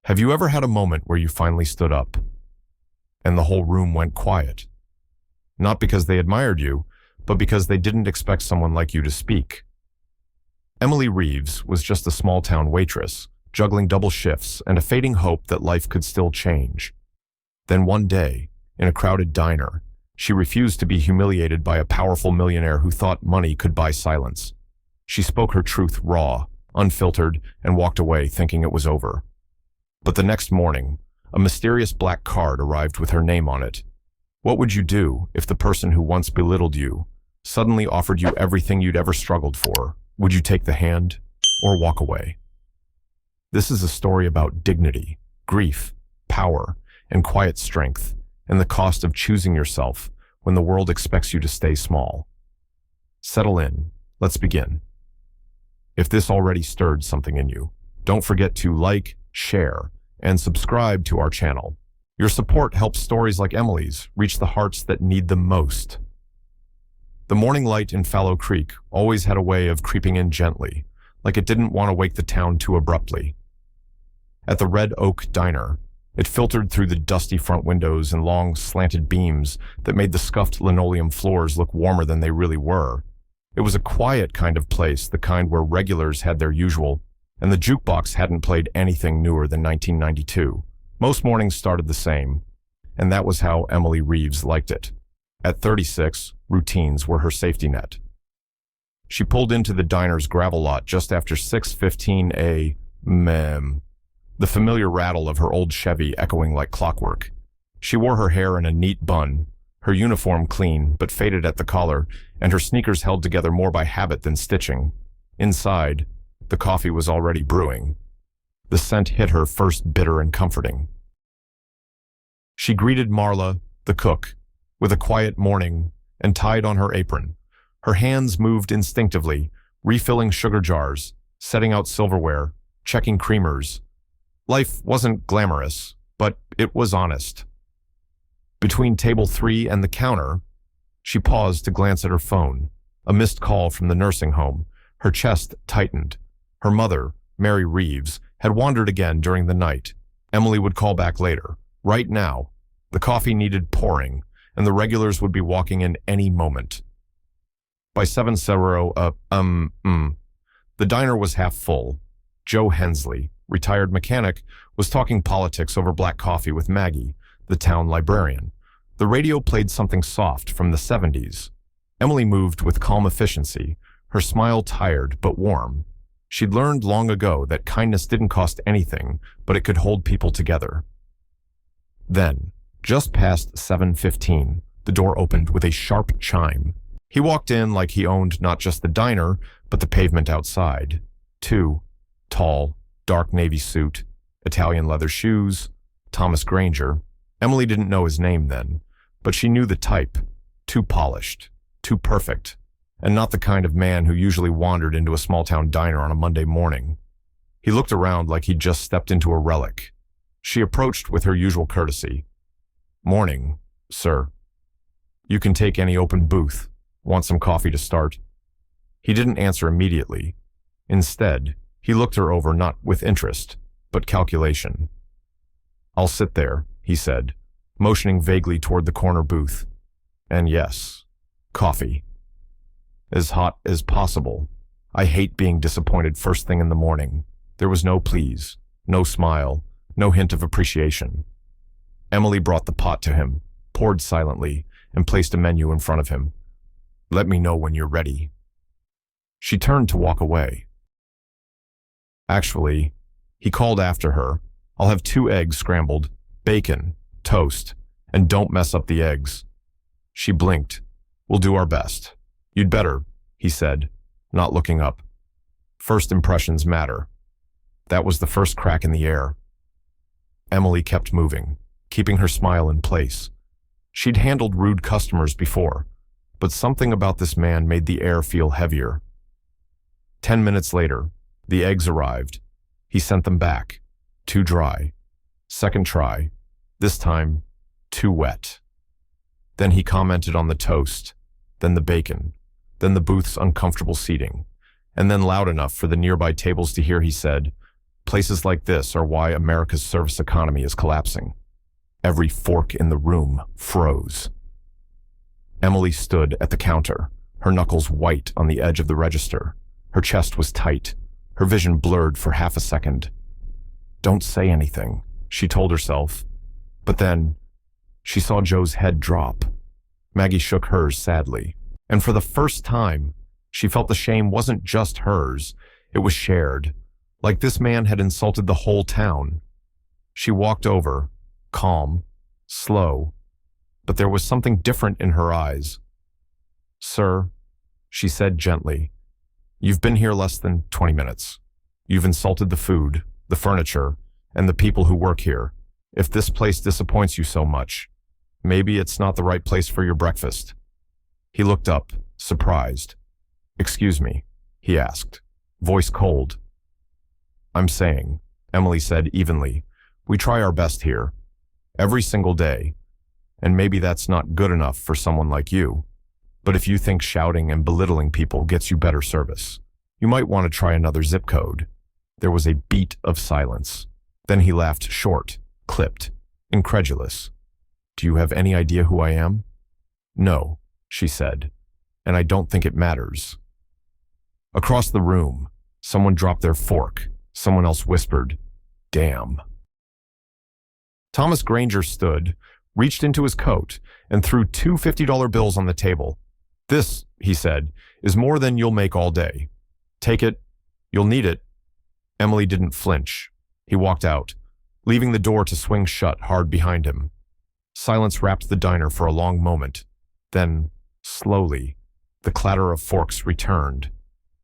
Have you ever had a moment where you finally stood up and the whole room went quiet? Not because they admired you, but because they didn't expect someone like you to speak. Emily Reeves was just a small-town waitress, juggling double shifts and a fading hope that life could still change. Then one day, in a crowded diner, she refused to be humiliated by a powerful millionaire who thought money could buy silence. She spoke her truth raw, unfiltered, and walked away thinking it was over. But the next morning, a mysterious black card arrived with her name on it. What would you do if the person who once belittled you suddenly offered you everything you'd ever struggled for? Would you take the hand or walk away? This is a story about dignity, grief, power, and quiet strength, and the cost of choosing yourself when the world expects you to stay small. Settle in. Let's begin. If this already stirred something in you, don't forget to like, share, and subscribe to our channel. Your support helps stories like Emily's reach the hearts that need them most. The morning light in Fallow Creek always had a way of creeping in gently, like it didn't want to wake the town too abruptly. At the Red Oak Diner, it filtered through the dusty front windows and long, slanted beams that made the scuffed linoleum floors look warmer than they really were. It was a quiet kind of place, the kind where regulars had their usual, and the jukebox hadn't played anything newer than 1992. Most mornings started the same, and that was how Emily Reeves liked it. At 36, routines were her safety net. She pulled into the diner's gravel lot just after 6:15 a.m., the familiar rattle of her old Chevy echoing like clockwork. She wore her hair in a neat bun, her uniform clean but faded at the collar, and her sneakers held together more by habit than stitching. Inside, the coffee was already brewing. The scent hit her first bitter and comforting. She greeted Marla, the cook, with a quiet morning and tied on her apron. Her hands moved instinctively, refilling sugar jars, setting out silverware, checking creamers. Life wasn't glamorous, but it was honest. Between table 3 and the counter, she paused to glance at her phone. A missed call from the nursing home. Her chest tightened. Her mother, Mary Reeves, had wandered again during the night. Emily would call back later. Right now, the coffee needed pouring, and the regulars would be walking in any moment. By 7:00, the diner was half full. Joe Hensley, retired mechanic, was talking politics over black coffee with Maggie, the town librarian. The radio played something soft from the 70s. Emily moved with calm efficiency, her smile tired but warm. She'd learned long ago that kindness didn't cost anything, but it could hold people together. Then, just past 7:15, the door opened with a sharp chime. He walked in like he owned not just the diner, but the pavement outside. 2, tall, dark navy suit, Italian leather shoes, Thomas Granger. Emily didn't know his name then, but she knew the type. Too polished, too perfect, and not the kind of man who usually wandered into a small-town diner on a Monday morning. He looked around like he'd just stepped into a relic. She approached with her usual courtesy. "Morning, sir. You can take any open booth. Want some coffee to start?" He didn't answer immediately. Instead, he looked her over not with interest, but calculation. "I'll sit there," he said, motioning vaguely toward the corner booth. "And yes, coffee. As hot as possible. I hate being disappointed first thing in the morning." There was no please, no smile, no hint of appreciation. Emily brought the pot to him, poured silently, and placed a menu in front of him. "Let me know when you're ready." She turned to walk away. "Actually," he called after her, "I'll have 2 eggs scrambled, bacon, toast, and don't mess up the eggs." She blinked. "We'll do our best." "You'd better," he said, not looking up. First impressions matter. That was the first crack in the air. Emily kept moving, keeping her smile in place. She'd handled rude customers before, but something about this man made the air feel heavier. 10 minutes later, the eggs arrived. He sent them back. Too dry. Second try. This time, too wet. Then he commented on the toast, then the bacon, then the booth's uncomfortable seating, and then loud enough for the nearby tables to hear he said, Places like this are why America's service economy is collapsing. Every fork in the room froze. Emily stood at the counter, her knuckles white on the edge of the register. Her chest was tight, her vision blurred for half a second. Don't say anything, she told herself. But then, she saw Joe's head drop. Maggie shook hers sadly, and for the first time, she felt the shame wasn't just hers, it was shared, like this man had insulted the whole town. She walked over, calm, slow, but there was something different in her eyes. "Sir," she said gently, "you've been here less than 20 minutes. You've insulted the food, the furniture, and the people who work here. If this place disappoints you so much, maybe it's not the right place for your breakfast." He looked up, surprised. "Excuse me," he asked, voice cold. "I'm saying," Emily said evenly, "we try our best here, every single day, and maybe that's not good enough for someone like you. But if you think shouting and belittling people gets you better service, you might want to try another zip code." There was a beat of silence. Then he laughed short, clipped, incredulous. "Do you have any idea who I am?" "No," she said, "and I don't think it matters." Across the room, someone dropped their fork. Someone else whispered, "Damn." Thomas Granger stood, reached into his coat, and threw two $50 bills on the table. "This," he said, "is more than you'll make all day. Take it. You'll need it." Emily didn't flinch. He walked out, leaving the door to swing shut hard behind him. Silence wrapped the diner for a long moment. Then, slowly, the clatter of forks returned.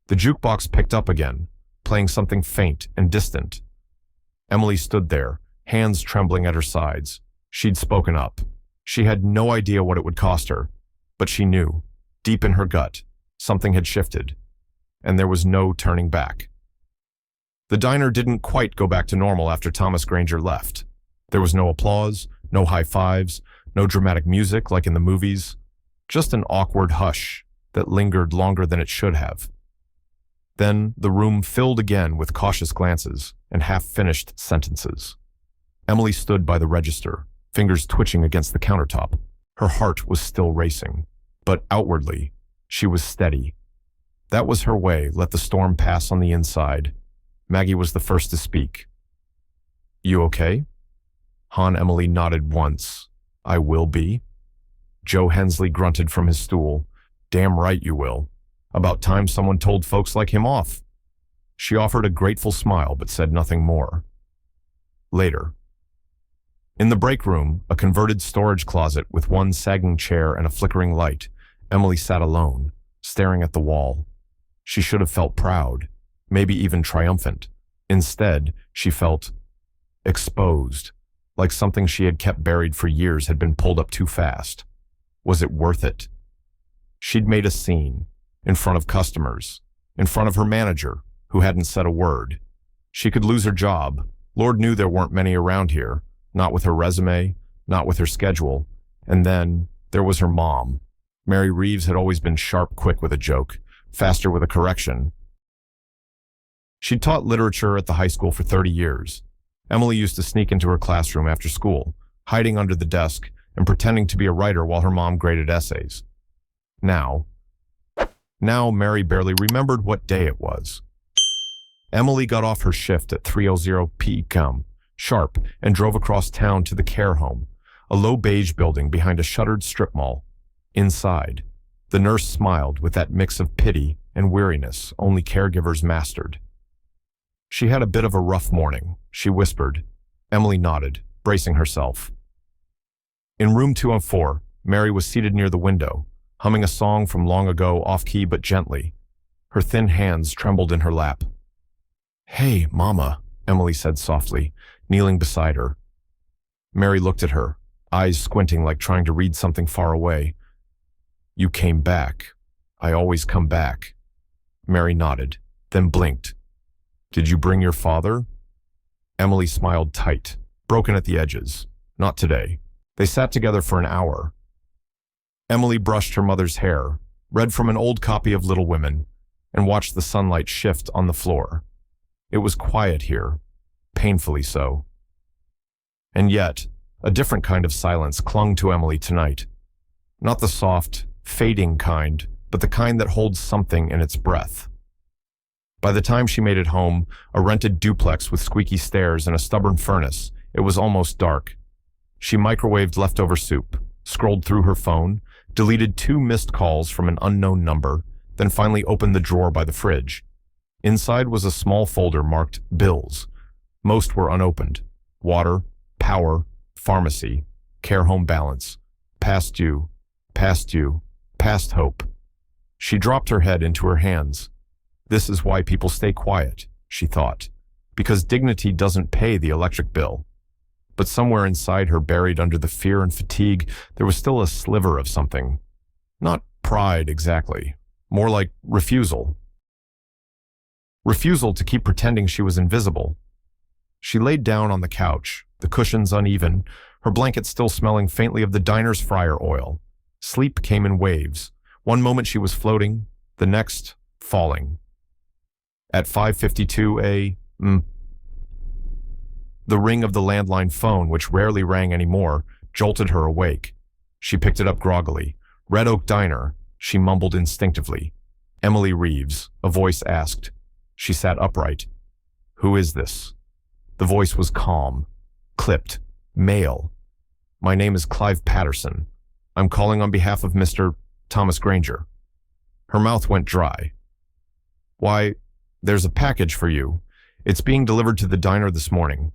The jukebox picked up again, playing something faint and distant. Emily stood there, hands trembling at her sides. She'd spoken up. She had no idea what it would cost her, but she knew, deep in her gut, something had shifted, and there was no turning back. The diner didn't quite go back to normal after Thomas Granger left. There was no applause, no high fives, no dramatic music like in the movies, just an awkward hush that lingered longer than it should have. Then the room filled again with cautious glances and half-finished sentences. Emily stood by the register, fingers twitching against the countertop. Her heart was still racing, but outwardly, she was steady. That was her way, let the storm pass on the inside. Maggie was the first to speak. "You okay?" Emily nodded once. "I will be." Joe Hensley grunted from his stool. "Damn right you will. About time someone told folks like him off." She offered a grateful smile but said nothing more. Later. In the break room, a converted storage closet with one sagging chair and a flickering light, Emily sat alone, staring at the wall. She should have felt proud, maybe even triumphant. Instead, she felt exposed, like something she had kept buried for years had been pulled up too fast. Was it worth it? She'd made a scene, in front of customers, in front of her manager, who hadn't said a word. She could lose her job. Lord knew there weren't many around here, not with her resume, not with her schedule. And then there was her mom. Mary Reeves had always been sharp, quick with a joke, faster with a correction. She'd taught literature at the high school for 30 years. Emily used to sneak into her classroom after school, hiding under the desk and pretending to be a writer while her mom graded essays. Now Mary barely remembered what day it was. Emily got off her shift at 3:00 p.m. sharp and drove across town to the care home, a low beige building behind a shuttered strip mall. Inside, the nurse smiled with that mix of pity and weariness only caregivers mastered. She had a bit of a rough morning, she whispered. Emily nodded, bracing herself. In room 204, Mary was seated near the window, humming a song from long ago, off-key but gently. Her thin hands trembled in her lap. "Hey, Mama," Emily said softly, kneeling beside her. Mary looked at her, eyes squinting like trying to read something far away. "You came back. I always come back." Mary nodded, then blinked. "Did you bring your father?" Emily smiled tight, broken at the edges. "Not today." They sat together for an hour. Emily brushed her mother's hair, read from an old copy of Little Women, and watched the sunlight shift on the floor. It was quiet here, painfully so. And yet, a different kind of silence clung to Emily tonight. Not the soft, fading kind, but the kind that holds something in its breath. By the time she made it home, a rented duplex with squeaky stairs and a stubborn furnace, it was almost dark. She microwaved leftover soup, scrolled through her phone, deleted 2 missed calls from an unknown number, then finally opened the drawer by the fridge. Inside was a small folder marked bills. Most were unopened. Water, power, pharmacy, care home balance, past due, past hope. She dropped her head into her hands. This is why people stay quiet, she thought, because dignity doesn't pay the electric bill. But somewhere inside her, buried under the fear and fatigue, there was still a sliver of something. Not pride exactly, more like refusal. Refusal to keep pretending she was invisible. She laid down on the couch, the cushions uneven, her blanket still smelling faintly of the diner's fryer oil. Sleep came in waves. One moment she was floating, the next, falling. At 5:52 a.m., the ring of the landline phone, which rarely rang anymore, jolted her awake. She picked it up groggily. Red Oak Diner, she mumbled instinctively. Emily Reeves, a voice asked. She sat upright. Who is this? The voice was calm, clipped, male. My name is Clive Patterson. I'm calling on behalf of Mr. Thomas Granger. Her mouth went dry. Why, there's a package for you. It's being delivered to the diner this morning.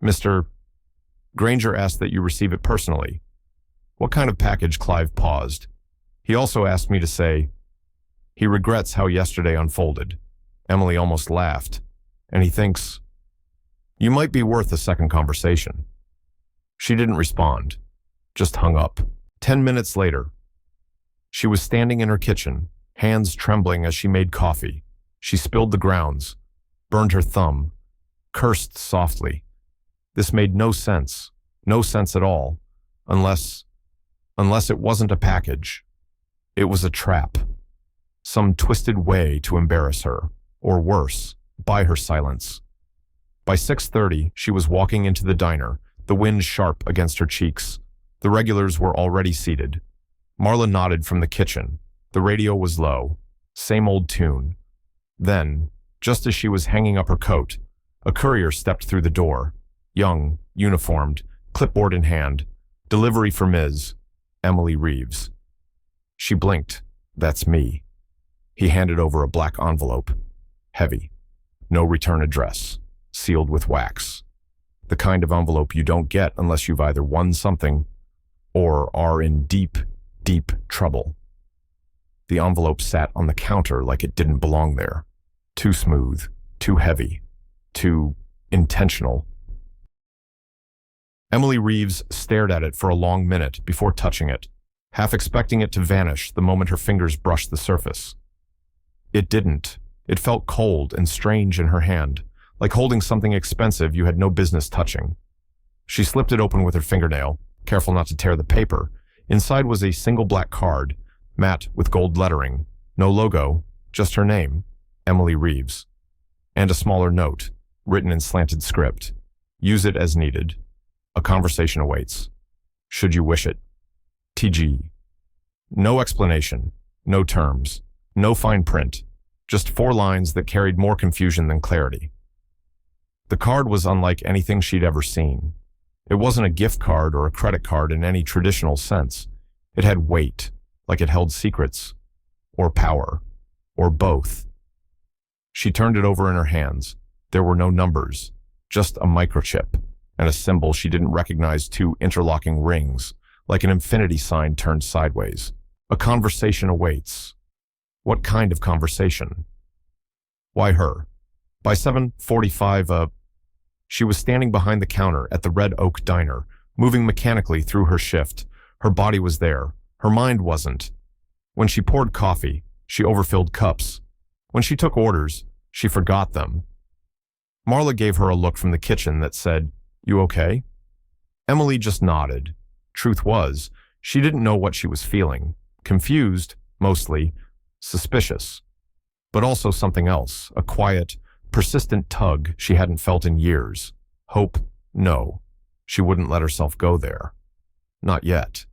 Mr. Granger asked that you receive it personally. What kind of package? Clive paused. He also asked me to say, he regrets how yesterday unfolded. Emily almost laughed. And he thinks, you might be worth a second conversation. She didn't respond, just hung up. 10 minutes later, she was standing in her kitchen, hands trembling as she made coffee. She spilled the grounds, burned her thumb, cursed softly. This made no sense at all, unless it wasn't a package. It was a trap, some twisted way to embarrass her, or worse, buy her silence. By 6:30, she was walking into the diner, the wind sharp against her cheeks. The regulars were already seated. Marla nodded from the kitchen. The radio was low, same old tune. Then, just as she was hanging up her coat, a courier stepped through the door. Young, uniformed, clipboard in hand. Delivery for Ms. Emily Reeves. She blinked. That's me. He handed over a black envelope. Heavy. No return address. Sealed with wax. The kind of envelope you don't get unless you've either won something or are in deep, deep trouble. The envelope sat on the counter like it didn't belong there. Too smooth, too heavy, too intentional. Emily Reeves stared at it for a long minute before touching it, half expecting it to vanish the moment her fingers brushed the surface. It didn't. It felt cold and strange in her hand, like holding something expensive you had no business touching. She slipped it open with her fingernail, careful not to tear the paper. Inside was a single black card, matte with gold lettering. No logo, just her name, Emily Reeves. And a smaller note, written in slanted script. Use it as needed. A conversation awaits. Should you wish it. TG. No explanation, no terms, no fine print, just 4 lines that carried more confusion than clarity. The card was unlike anything she'd ever seen. It wasn't a gift card or a credit card in any traditional sense. It had weight, like it held secrets, or power, or both. She turned it over in her hands. There were no numbers, just a microchip, and a symbol she didn't recognize, 2 interlocking rings, like an infinity sign turned sideways. A conversation awaits. What kind of conversation? Why her? By 7:45, she was standing behind the counter at the Red Oak Diner, moving mechanically through her shift. Her body was there. Her mind wasn't. When she poured coffee, she overfilled cups. When she took orders, she forgot them. Marla gave her a look from the kitchen that said, "You okay?" Emily just nodded. Truth was, she didn't know what she was feeling. Confused, mostly, suspicious. But also something else, a quiet, persistent tug she hadn't felt in years. Hope? No. She wouldn't let herself go there. Not yet.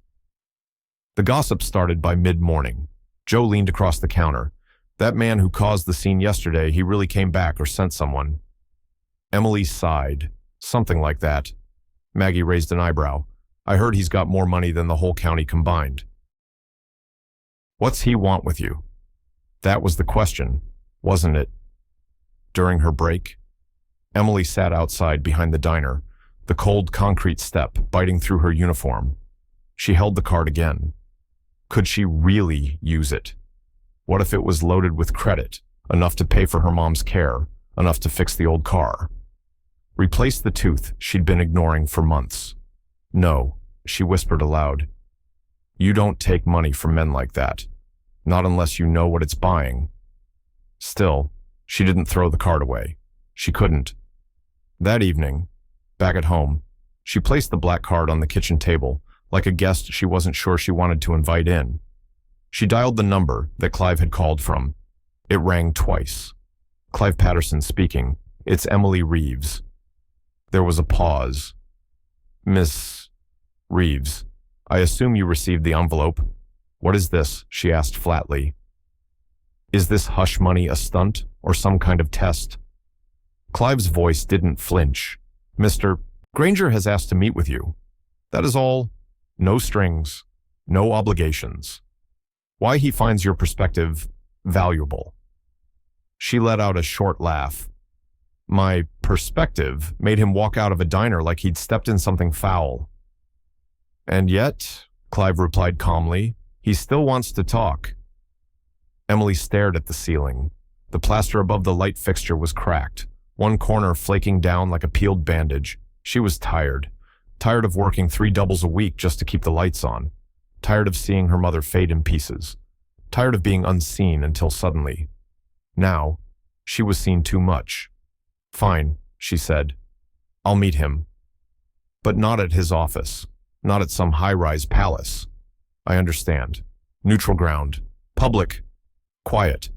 The gossip started by mid-morning. Joe leaned across the counter. That man who caused the scene yesterday, he really came back or sent someone. Emily sighed. Something like that. Maggie raised an eyebrow. I heard he's got more money than the whole county combined. What's he want with you? That was the question, wasn't it? During her break, Emily sat outside behind the diner, the cold concrete step biting through her uniform. She held the card again. Could she really use it? What if it was loaded with credit, enough to pay for her mom's care, enough to fix the old car? Replace the tooth she'd been ignoring for months. No, she whispered aloud. You don't take money from men like that, not unless you know what it's buying. Still, she didn't throw the card away. She couldn't. That evening, back at home, she placed the black card on the kitchen table, like a guest she wasn't sure she wanted to invite in. She dialed the number that Clive had called from. It rang twice. Clive Patterson speaking. It's Emily Reeves. There was a pause. Miss Reeves, I assume you received the envelope. What is this? She asked flatly. Is this hush money a stunt or some kind of test? Clive's voice didn't flinch. Mr. Granger has asked to meet with you. That is all. No strings, no obligations. Why he finds your perspective valuable. She let out a short laugh. My perspective made him walk out of a diner like he'd stepped in something foul. And yet, Clive replied calmly, he still wants to talk. Emily stared at the ceiling. The plaster above the light fixture was cracked, one corner flaking down like a peeled bandage. She was tired. Tired of working 3 doubles a week just to keep the lights on. Tired of seeing her mother fade in pieces. Tired of being unseen until suddenly. Now, she was seen too much. Fine, she said. I'll meet him. But not at his office. Not at some high-rise palace. I understand. Neutral ground. Public. Quiet.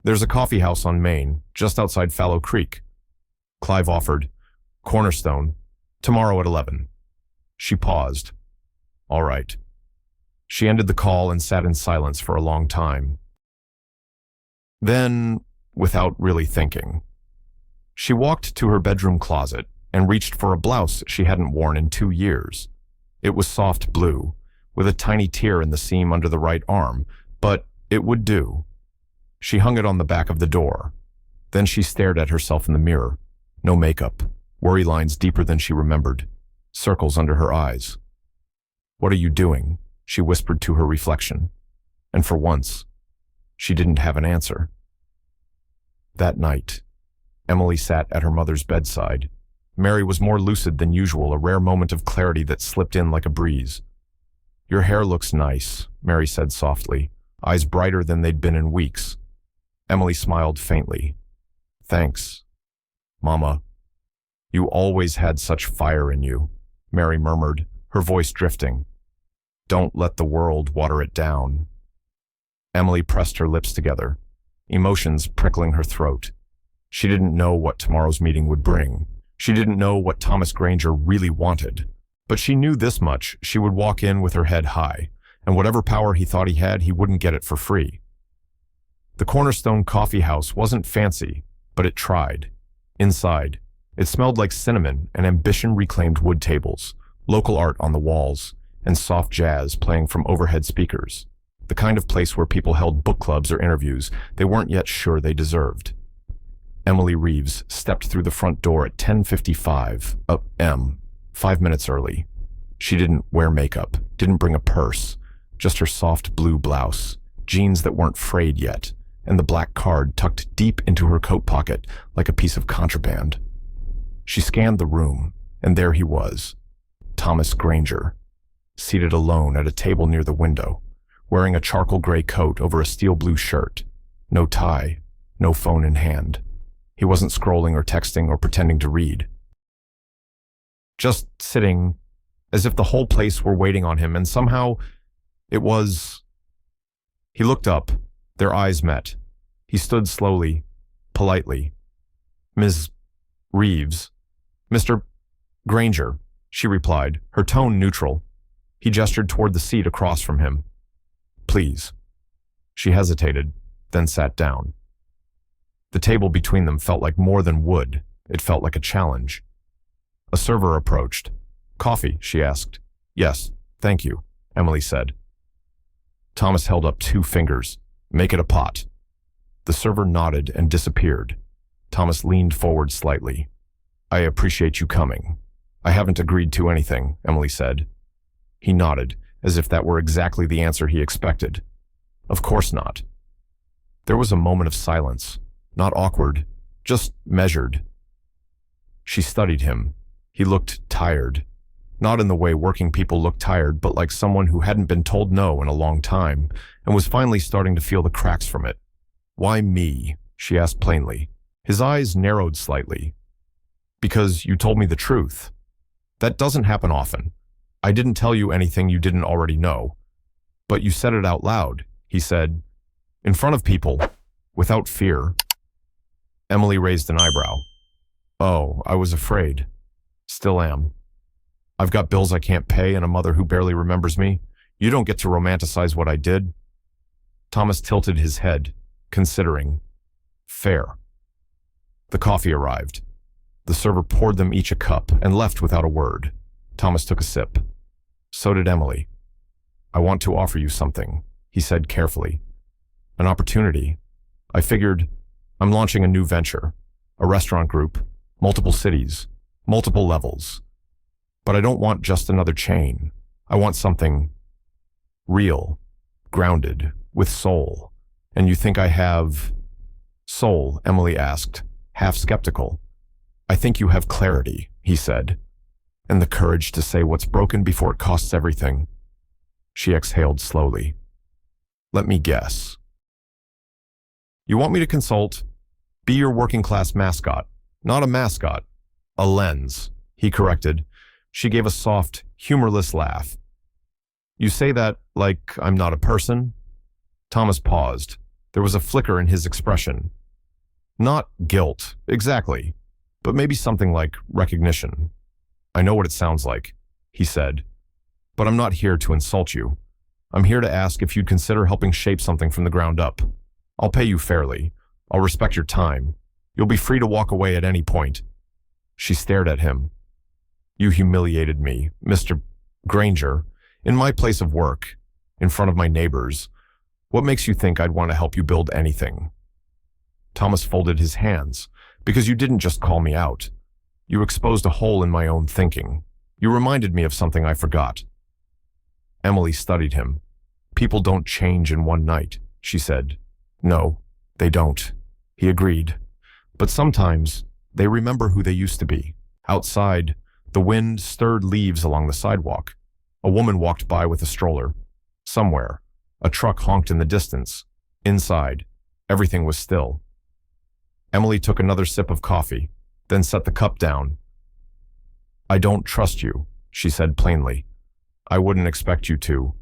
There's a coffee house on Main, just outside Fallow Creek. Clive offered. Cornerstone. Tomorrow at 11. She paused. All right. She ended the call and sat in silence for a long time. Then, without really thinking, she walked to her bedroom closet and reached for a blouse she hadn't worn in 2 years. It was soft blue, with a tiny tear in the seam under the right arm, but it would do. She hung it on the back of the door. Then she stared at herself in the mirror. No makeup, worry lines deeper than she remembered, circles under her eyes. What are you doing? She whispered to her reflection. And for once, she didn't have an answer. That night, Emily sat at her mother's bedside. Mary was more lucid than usual, a rare moment of clarity that slipped in like a breeze. Your hair looks nice, Mary said softly, eyes brighter than they'd been in weeks. Emily smiled faintly. Thanks, Mama. You always had such fire in you, Mary murmured, her voice drifting. Don't let the world water it down. Emily pressed her lips together, emotions prickling her throat. She didn't know what tomorrow's meeting would bring. She didn't know what Thomas Granger really wanted. But she knew this much: she would walk in with her head high, and whatever power he thought he had, he wouldn't get it for free. The Cornerstone Coffee House wasn't fancy, but it tried. Inside, it smelled like cinnamon and ambition-reclaimed wood tables, local art on the walls, and soft jazz playing from overhead speakers. The kind of place where people held book clubs or interviews they weren't yet sure they deserved. Emily Reeves stepped through the front door at 10:55 a.m., 5 minutes early. She didn't wear makeup, didn't bring a purse, just her soft blue blouse, jeans that weren't frayed yet, and the black card tucked deep into her coat pocket like a piece of contraband. She scanned the room, and there he was, Thomas Granger, seated alone at a table near the window, wearing a charcoal gray coat over a steel blue shirt, no tie, no phone in hand. He wasn't scrolling or texting or pretending to read. Just sitting, as if the whole place were waiting on him, and somehow it was... He looked up. Their eyes met. He stood slowly, politely. Ms. Reeves. Mr. Granger, she replied, her tone neutral. He gestured toward the seat across from him. Please. She hesitated, then sat down. The table between them felt like more than wood. It felt like a challenge. A server approached. Coffee, she asked. Yes, thank you, Emily said. Thomas held up 2 fingers. Make it a pot. The server nodded and disappeared. Thomas leaned forward slightly. I appreciate you coming. I haven't agreed to anything, Emily said. He nodded, as if that were exactly the answer he expected. Of course not. There was a moment of silence, not awkward, just measured. She studied him. He looked tired. Not in the way working people look tired, but like someone who hadn't been told no in a long time and was finally starting to feel the cracks from it. Why me? She asked plainly. His eyes narrowed slightly. Because you told me the truth. That doesn't happen often. I didn't tell you anything you didn't already know. But you said it out loud, he said. In front of people, without fear. Emily raised an eyebrow. Oh, I was afraid. Still am. I've got bills I can't pay and a mother who barely remembers me. You don't get to romanticize what I did. Thomas tilted his head, considering. Fair. The coffee arrived. The server poured them each a cup and left without a word. Thomas took a sip. So did Emily. I want to offer you something, he said carefully. An opportunity. I figured I'm launching a new venture, a restaurant group, multiple cities, multiple levels. But I don't want just another chain. I want something real, grounded, with soul. And you think I have soul? Emily asked, half skeptical. I think you have clarity, he said, and the courage to say what's broken before it costs everything. She exhaled slowly. Let me guess. You want me to consult? Be your working class mascot. Not a mascot. A lens, he corrected. She gave a soft, humorless laugh. You say that like I'm not a person? Thomas paused. There was a flicker in his expression. Not guilt, exactly, but maybe something like recognition. I know what it sounds like, he said, but I'm not here to insult you. I'm here to ask if you'd consider helping shape something from the ground up. I'll pay you fairly. I'll respect your time. You'll be free to walk away at any point. She stared at him. You humiliated me, Mr. Granger, in my place of work, in front of my neighbors. What makes you think I'd want to help you build anything? Thomas folded his hands. Because you didn't just call me out. You exposed a hole in my own thinking. You reminded me of something I forgot. Emily studied him. People don't change in one night, she said. No, they don't. He agreed. But sometimes they remember who they used to be. Outside, the wind stirred leaves along the sidewalk. A woman walked by with a stroller. Somewhere, a truck honked in the distance. Inside, everything was still. Emily took another sip of coffee, then set the cup down. I don't trust you, she said plainly. I wouldn't expect you to,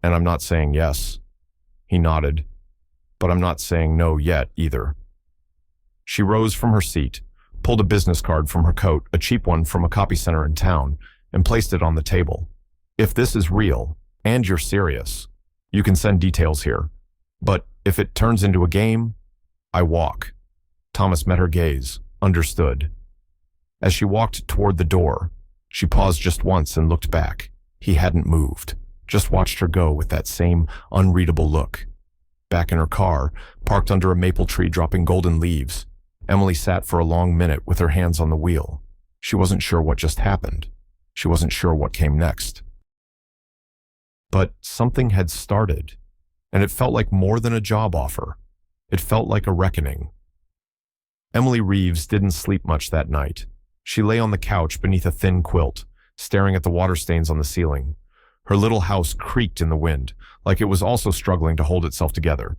and I'm not saying yes. He nodded, but I'm not saying no yet either. She rose from her seat, pulled a business card from her coat, a cheap one from a copy center in town, and placed it on the table. If this is real, and you're serious, you can send details here. But if it turns into a game, I walk. Thomas met her gaze, understood. As she walked toward the door, she paused just once and looked back. He hadn't moved, just watched her go with that same unreadable look. Back in her car, parked under a maple tree dropping golden leaves, Emily sat for a long minute with her hands on the wheel. She wasn't sure what just happened. She wasn't sure what came next. But something had started, and it felt like more than a job offer. It felt like a reckoning. Emily Reeves didn't sleep much that night. She lay on the couch beneath a thin quilt, staring at the water stains on the ceiling. Her little house creaked in the wind, like it was also struggling to hold itself together.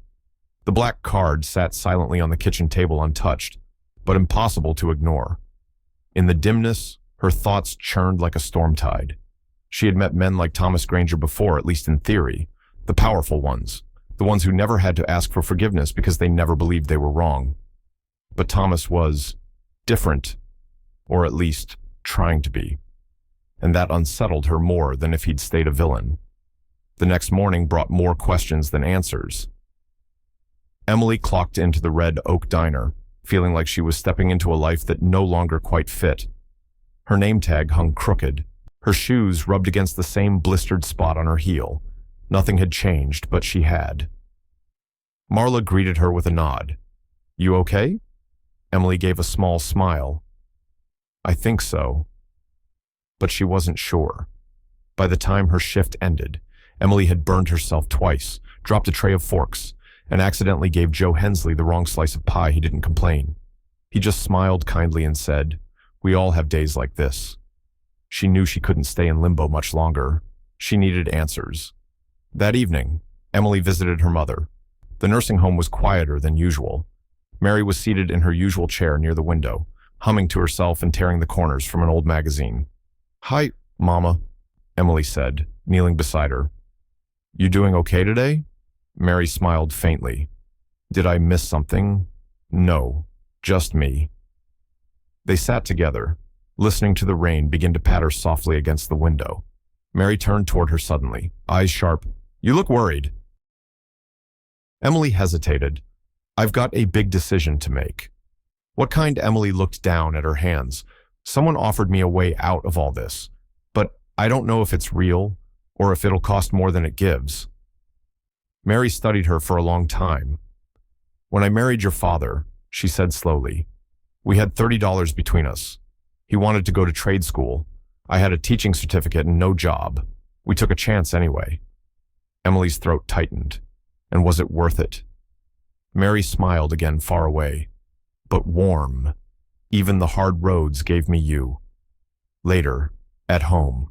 The black card sat silently on the kitchen table untouched, but impossible to ignore. In the dimness, her thoughts churned like a storm tide. She had met men like Thomas Granger before, at least in theory, the powerful ones, the ones who never had to ask for forgiveness because they never believed they were wrong. But Thomas was different, or at least trying to be. and that unsettled her more than if he'd stayed a villain. The next morning brought more questions than answers. Emily clocked into the Red Oak Diner, feeling like she was stepping into a life that no longer quite fit. Her name tag hung crooked. Her shoes rubbed against the same blistered spot on her heel. Nothing had changed, but she had. Marla greeted her with a nod. "You okay?" Emily gave a small smile. "I think so." But she wasn't sure. By the time her shift ended, Emily had burned herself twice, dropped a tray of forks, and accidentally gave Joe Hensley the wrong slice of pie. He didn't complain. He just smiled kindly and said, "We all have days like this." She knew she couldn't stay in limbo much longer. She needed answers. That evening, Emily visited her mother. The nursing home was quieter than usual. Mary was seated in her usual chair near the window, humming to herself and tearing the corners from an old magazine. "Hi, Mama," Emily said, kneeling beside her. "You doing okay today?" Mary smiled faintly. "Did I miss something?" "No, just me." They sat together, listening to the rain begin to patter softly against the window. Mary turned toward her suddenly, eyes sharp. "You look worried." Emily hesitated. "I've got a big decision to make." What kind? Emily looked down at her hands. "Someone offered me a way out of all this, but I don't know if it's real or if it'll cost more than it gives." Mary studied her for a long time. "When I married your father," she said slowly, "we had $30 between us. He wanted to go to trade school. I had a teaching certificate and no job. We took a chance anyway." Emily's throat tightened. "And was it worth it?" Mary smiled again, far away. "But warm. Even the hard roads gave me you." Later, at home.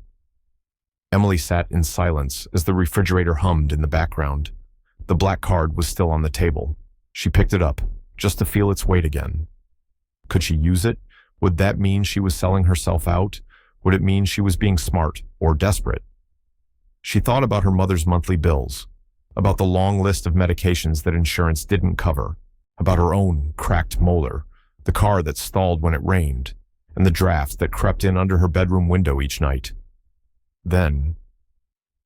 Emily sat in silence as the refrigerator hummed in the background. The black card was still on the table. She picked it up, just to feel its weight again. Could she use it? Would that mean she was selling herself out? Would it mean she was being smart or desperate? She thought about her mother's monthly bills, about the long list of medications that insurance didn't cover, about her own cracked molar, the car that stalled when it rained, and the draft that crept in under her bedroom window each night. Then,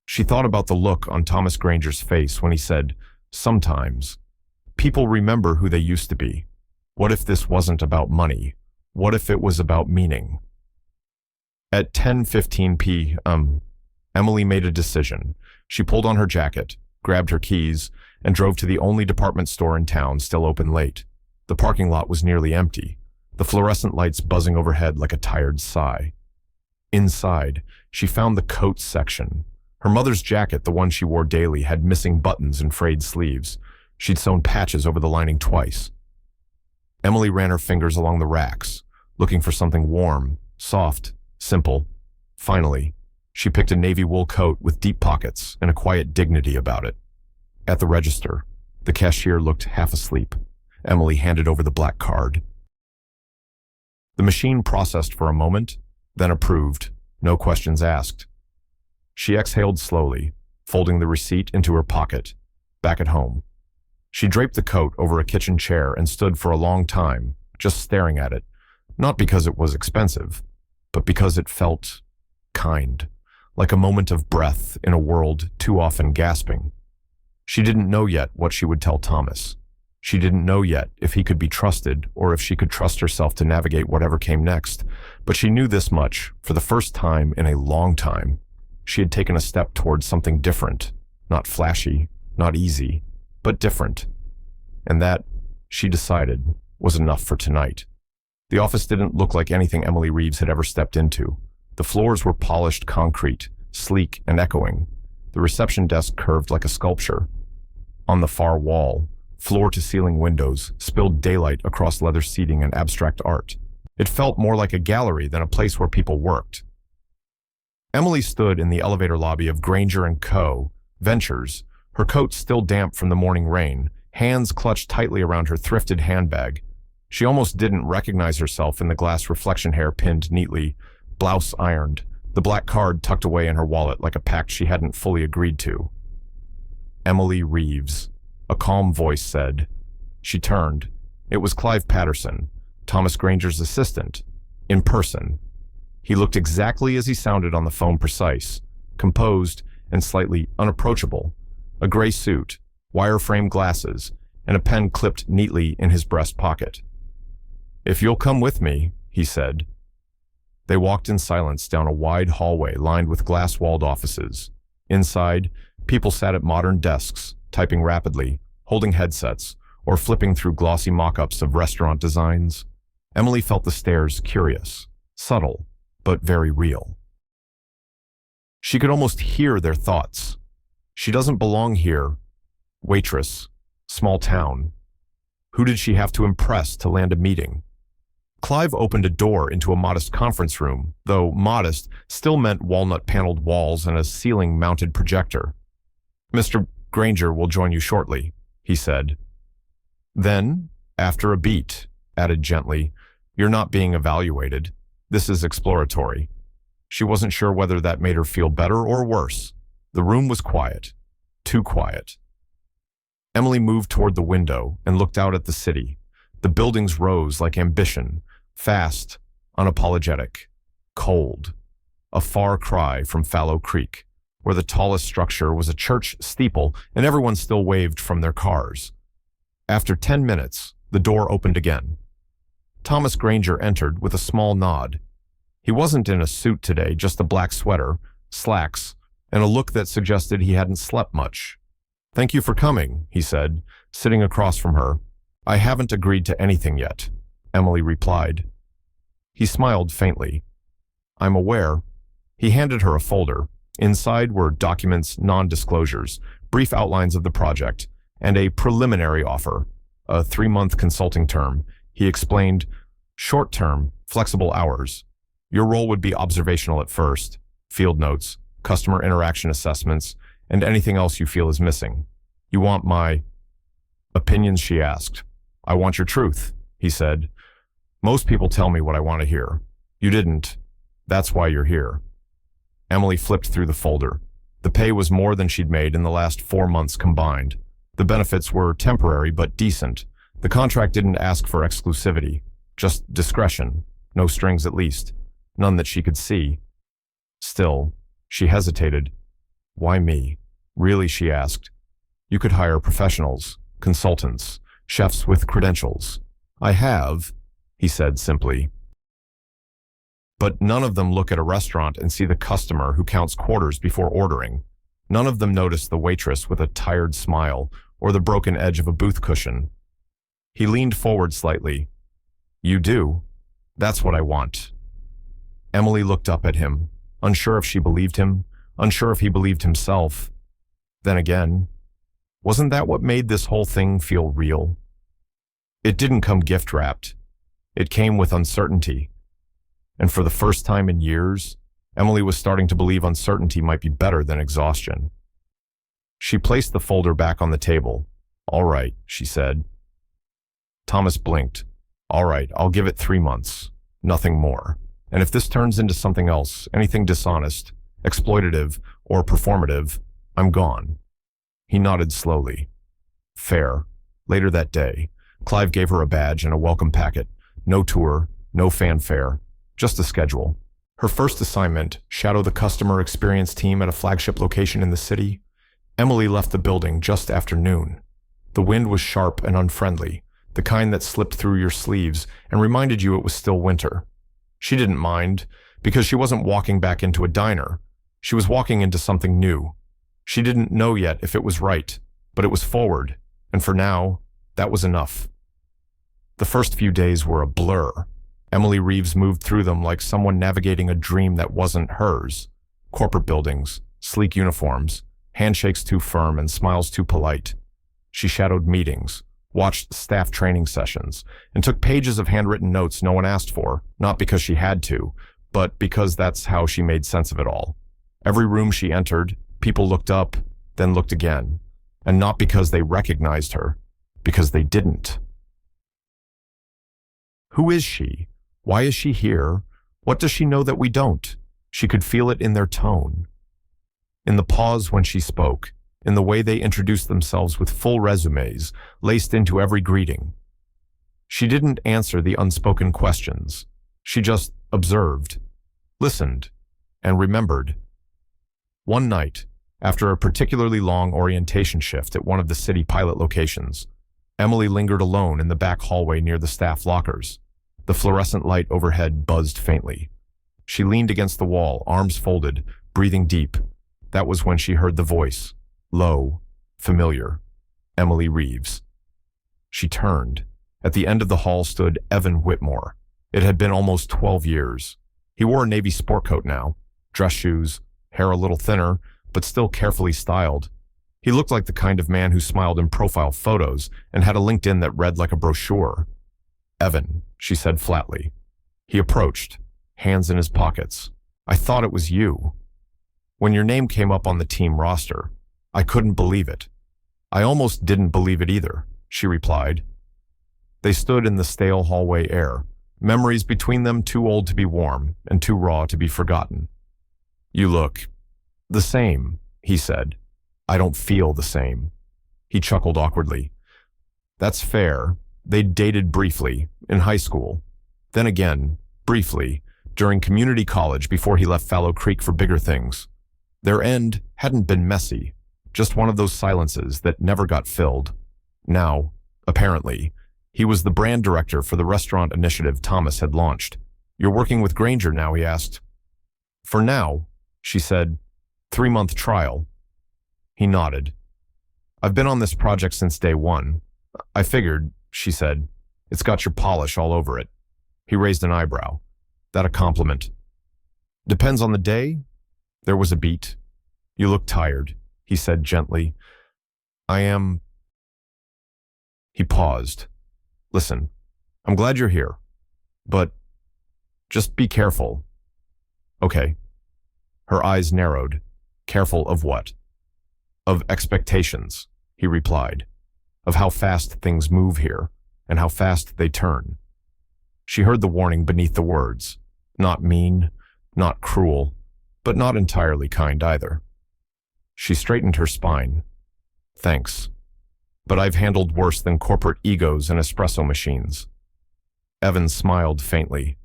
she thought about the look on Thomas Granger's face when he said, "Sometimes, people remember who they used to be. What if this wasn't about money? What if it was about meaning?" At 10:15 p.m., Emily made a decision. She pulled on her jacket, grabbed her keys, and drove to the only department store in town still open late. The parking lot was nearly empty, the fluorescent lights buzzing overhead like a tired sigh. Inside, she found the coats section. Her mother's jacket, the one she wore daily, had missing buttons and frayed sleeves. She'd sewn patches over the lining twice. Emily ran her fingers along the racks, looking for something warm, soft, simple. Finally, she picked a navy wool coat with deep pockets and a quiet dignity about it. At the register, the cashier looked half asleep. Emily handed over the black card. The machine processed for a moment, then approved, no questions asked. She exhaled slowly, folding the receipt into her pocket, back at home. She draped the coat over a kitchen chair and stood for a long time, just staring at it, not because it was expensive, but because it felt kind, like a moment of breath in a world too often gasping. She didn't know yet what she would tell Thomas. She didn't know yet if he could be trusted or if she could trust herself to navigate whatever came next, but she knew this much, for the first time in a long time. She had taken a step towards something different, not flashy, not easy, but different. And that, she decided, was enough for tonight. The office didn't look like anything Emily Reeves had ever stepped into. The floors were polished concrete, sleek and echoing. The reception desk curved like a sculpture. On the far wall, floor-to-ceiling windows spilled daylight across leather seating and abstract art. It felt more like a gallery than a place where people worked. Emily stood in the elevator lobby of Granger & Co. Ventures, her coat still damp from the morning rain, hands clutched tightly around her thrifted handbag. She almost didn't recognize herself in the glass reflection hair pinned neatly, blouse ironed, the black card tucked away in her wallet like a pact she hadn't fully agreed to. Emily Reeves, a calm voice said. She turned. It was Clive Patterson, Thomas Granger's assistant, in person. He looked exactly as he sounded on the phone, precise, composed, and slightly unapproachable. A gray suit, wire-frame glasses, and a pen clipped neatly in his breast pocket. "If you'll come with me," he said. They walked in silence down a wide hallway lined with glass-walled offices. Inside, people sat at modern desks, typing rapidly, holding headsets, or flipping through glossy mock-ups of restaurant designs. Emily felt the stares curious, subtle, but very real. She could almost hear their thoughts. She doesn't belong here. Waitress. Small town. Who did she have to impress to land a meeting? Clive opened a door into a modest conference room, though modest still meant walnut-paneled walls and a ceiling-mounted projector. "Mr. Granger will join you shortly," he said. Then, after a beat, added gently, "You're not being evaluated. This is exploratory." She wasn't sure whether that made her feel better or worse. The room was quiet. Too quiet. Emily moved toward the window and looked out at the city. The buildings rose like ambition, fast, unapologetic, cold. A far cry from Fallow Creek, where the tallest structure was a church steeple and everyone still waved from their cars. After 10 minutes, the door opened again. Thomas Granger entered with a small nod. He wasn't in a suit today, just a black sweater, slacks, and a look that suggested he hadn't slept much. "Thank you for coming," he said, sitting across from her. "I haven't agreed to anything yet," Emily replied. He smiled faintly. "I'm aware." He handed her a folder. Inside were documents, non-disclosures, brief outlines of the project, and a preliminary offer, a 3-month consulting term. He explained, "Short-term, flexible hours. Your role would be observational at first, field notes, customer interaction assessments, and anything else you feel is missing." "You want my opinions?" she asked. "I want your truth," he said. "Most people tell me what I want to hear. You didn't. That's why you're here." Emily flipped through the folder. The pay was more than she'd made in the last 4 months combined. The benefits were temporary but decent. The contract didn't ask for exclusivity, just discretion, no strings at least, none that she could see. Still, she hesitated. "Why me? Really?" she asked. "You could hire professionals, consultants, chefs with credentials." "I have," he said simply. "But none of them look at a restaurant and see the customer who counts quarters before ordering. None of them notice the waitress with a tired smile or the broken edge of a booth cushion." He leaned forward slightly. "You do. That's what I want." Emily looked up at him, unsure if she believed him, unsure if he believed himself. Then again, wasn't that what made this whole thing feel real? It didn't come gift-wrapped. It came with uncertainty. And for the first time in years, Emily was starting to believe uncertainty might be better than exhaustion. She placed the folder back on the table. "All right," she said. Thomas blinked. "All right, I'll give it 3 months. Nothing more. And if this turns into something else, anything dishonest, exploitative, or performative, I'm gone." He nodded slowly. "Fair." Later that day, Clive gave her a badge and a welcome packet. No tour, no fanfare, just a schedule. Her first assignment, shadow the customer experience team at a flagship location in the city. Emily left the building just after noon. The wind was sharp and unfriendly, the kind that slipped through your sleeves and reminded you it was still winter. She didn't mind, because she wasn't walking back into a diner. She was walking into something new. She didn't know yet if it was right, but it was forward, and for now, that was enough. The first few days were a blur. Emily Reeves moved through them like someone navigating a dream that wasn't hers. Corporate buildings, sleek uniforms, handshakes too firm and smiles too polite. She shadowed meetings, watched staff training sessions, and took pages of handwritten notes no one asked for, not because she had to, but because that's how she made sense of it all. Every room she entered, people looked up, then looked again, and not because they recognized her, because they didn't. Who is she? Why is she here? What does she know that we don't? She could feel it in their tone. In the pause when she spoke, in the way they introduced themselves with full resumes, laced into every greeting. She didn't answer the unspoken questions. She just observed. listened, and remembered. One night, after a particularly long orientation shift at one of the city pilot locations, Emily lingered alone in the back hallway near the staff lockers. The fluorescent light overhead buzzed faintly. She leaned against the wall, arms folded, breathing deep. That was when she heard the voice, low, familiar. Emily Reeves. She turned. At the end of the hall stood Evan Whitmore. It had been almost 12 years. He wore a navy sport coat now, dress shoes, hair a little thinner, but still carefully styled. He looked like the kind of man who smiled in profile photos and had a LinkedIn that read like a brochure. "Evan," she said flatly. He approached, hands in his pockets. "I thought it was you. When your name came up on the team roster, I couldn't believe it." "I almost didn't believe it either," she replied. They stood in the stale hallway air, memories between them too old to be warm and too raw to be forgotten. "You look the same," he said. "I don't feel the same." He chuckled awkwardly. "That's fair. They dated briefly, in high school. Then again, briefly, during community college before he left Fallow Creek for bigger things. Their end hadn't been messy, just one of those silences that never got filled. Now, apparently, he was the brand director for the restaurant initiative Thomas had launched. "You're working with Granger now?" he asked. "For now," she said. 3-month trial." He nodded. "I've been on this project since day one. I figured," she said. "It's got your polish all over it." He raised an eyebrow. "That a compliment?" "Depends on the day." There was a beat. "You look tired," he said gently. "I am." He paused. "Listen, I'm glad you're here, but just be careful." "Okay." Her eyes narrowed. "Careful of what?" "Of expectations," he replied. "Of how fast things move here, and how fast they turn." She heard the warning beneath the words. Not mean, not cruel, but not entirely kind either. She straightened her spine. "Thanks. But I've handled worse than corporate egos and espresso machines." Evan smiled faintly.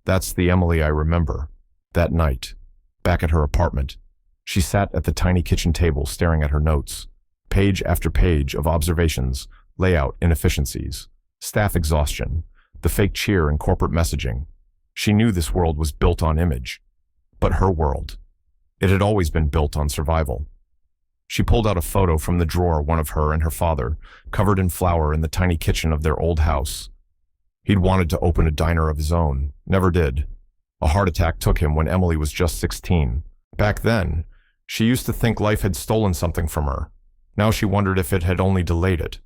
"That's the Emily I remember. That night, back at her apartment. She sat at the tiny kitchen table staring at her notes. Page after page of observations, layout inefficiencies, staff exhaustion, the fake cheer and corporate messaging. She knew this world was built on image. But her world, it had always been built on survival. She pulled out a photo from the drawer, one of her and her father, covered in flour in the tiny kitchen of their old house. He'd wanted to open a diner of his own, never did. A heart attack took him when Emily was just 16. Back then, she used to think life had stolen something from her. Now she wondered if it had only delayed it.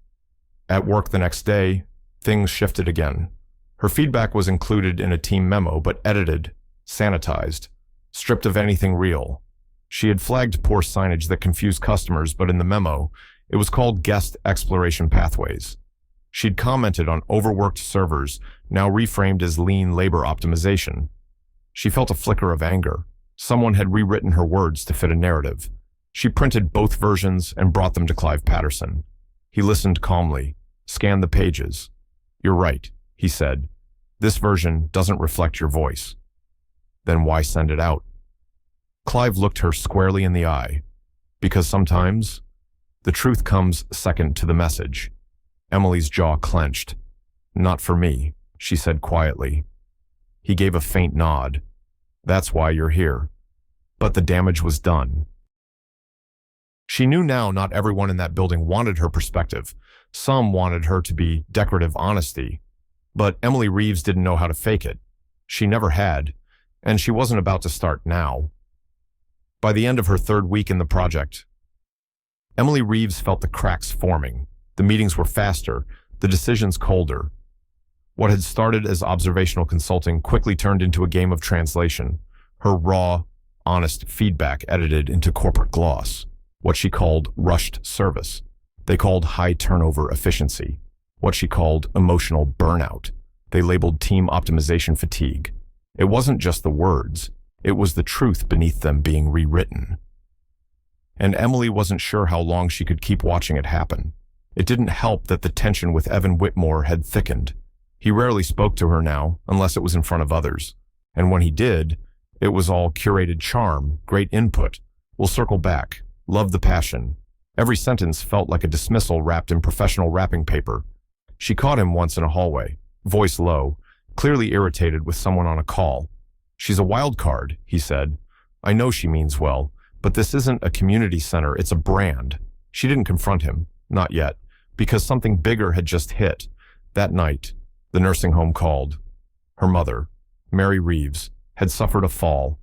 At work the next day, things shifted again. Her feedback was included in a team memo, but edited, sanitized, stripped of anything real. She had flagged poor signage that confused customers, but in the memo, it was called Guest Exploration Pathways. She'd commented on overworked servers, now reframed as lean labor optimization. She felt a flicker of anger. Someone had rewritten her words to fit a narrative. She printed both versions and brought them to Clive Patterson. He listened calmly, scanned the pages. "You're right," he said. "This version doesn't reflect your voice." "Then why send it out?" Clive looked her squarely in the eye. "Because sometimes the truth comes second to the message." Emily's jaw clenched. "Not for me," she said quietly. He gave a faint nod. "That's why you're here." But the damage was done. She knew now not everyone in that building wanted her perspective. Some wanted her to be decorative honesty. But Emily Reeves didn't know how to fake it. She never had, and she wasn't about to start now. By the end of her 3rd week in the project, Emily Reeves felt the cracks forming. The meetings were faster, the decisions colder. What had started as observational consulting quickly turned into a game of translation. Her raw, honest feedback edited into corporate gloss. What she called rushed service. They called high turnover efficiency. What she called emotional burnout. They labeled team optimization fatigue. It wasn't just the words. It was the truth beneath them being rewritten. And Emily wasn't sure how long she could keep watching it happen. It didn't help that the tension with Evan Whitmore had thickened. He rarely spoke to her now, unless it was in front of others. And when he did, It was all curated charm, great input. We'll circle back. Love the passion. Every sentence felt like a dismissal wrapped in professional wrapping paper. She caught him once in a hallway, voice low, clearly irritated with someone on a call. She's a wild card, he said. I know she means well, but this isn't a community center, it's a brand. She didn't confront him, not yet, because something bigger had just hit. That night, the nursing home called. Her mother, Mary Reeves, had suffered a fall.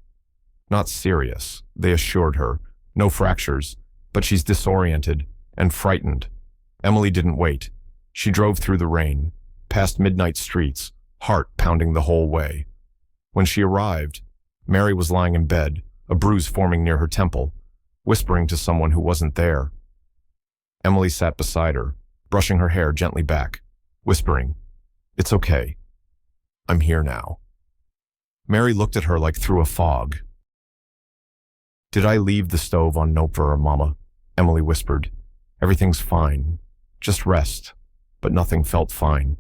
Not serious, they assured her. No fractures, but she's disoriented and frightened. Emily didn't wait. She drove through the rain, past midnight streets, heart pounding the whole way. When she arrived, Mary was lying in bed, a bruise forming near her temple, whispering to someone who wasn't there. Emily sat beside her, brushing her hair gently back, whispering, "It's okay. I'm here now." Mary looked at her like through a fog. "Did I leave the stove on note for her, Mama?" Emily whispered. "Everything's fine. Just rest." But nothing felt fine.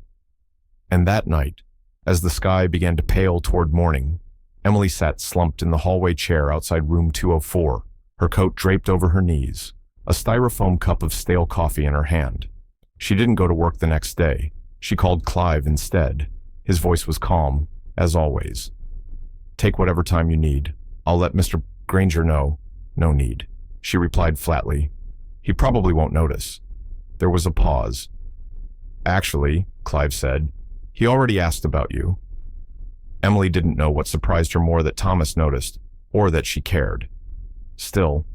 And that night, as the sky began to pale toward morning, Emily sat slumped in the hallway chair outside room 204, her coat draped over her knees, a styrofoam cup of stale coffee in her hand. She didn't go to work the next day. She called Clive instead. His voice was calm, as always. "Take whatever time you need. I'll let Mr. Granger know." "No need," she replied flatly. "He probably won't notice." There was a pause. "Actually," Clive said, "he already asked about you." Emily didn't know what surprised her more, that Thomas noticed, or that she cared. Still,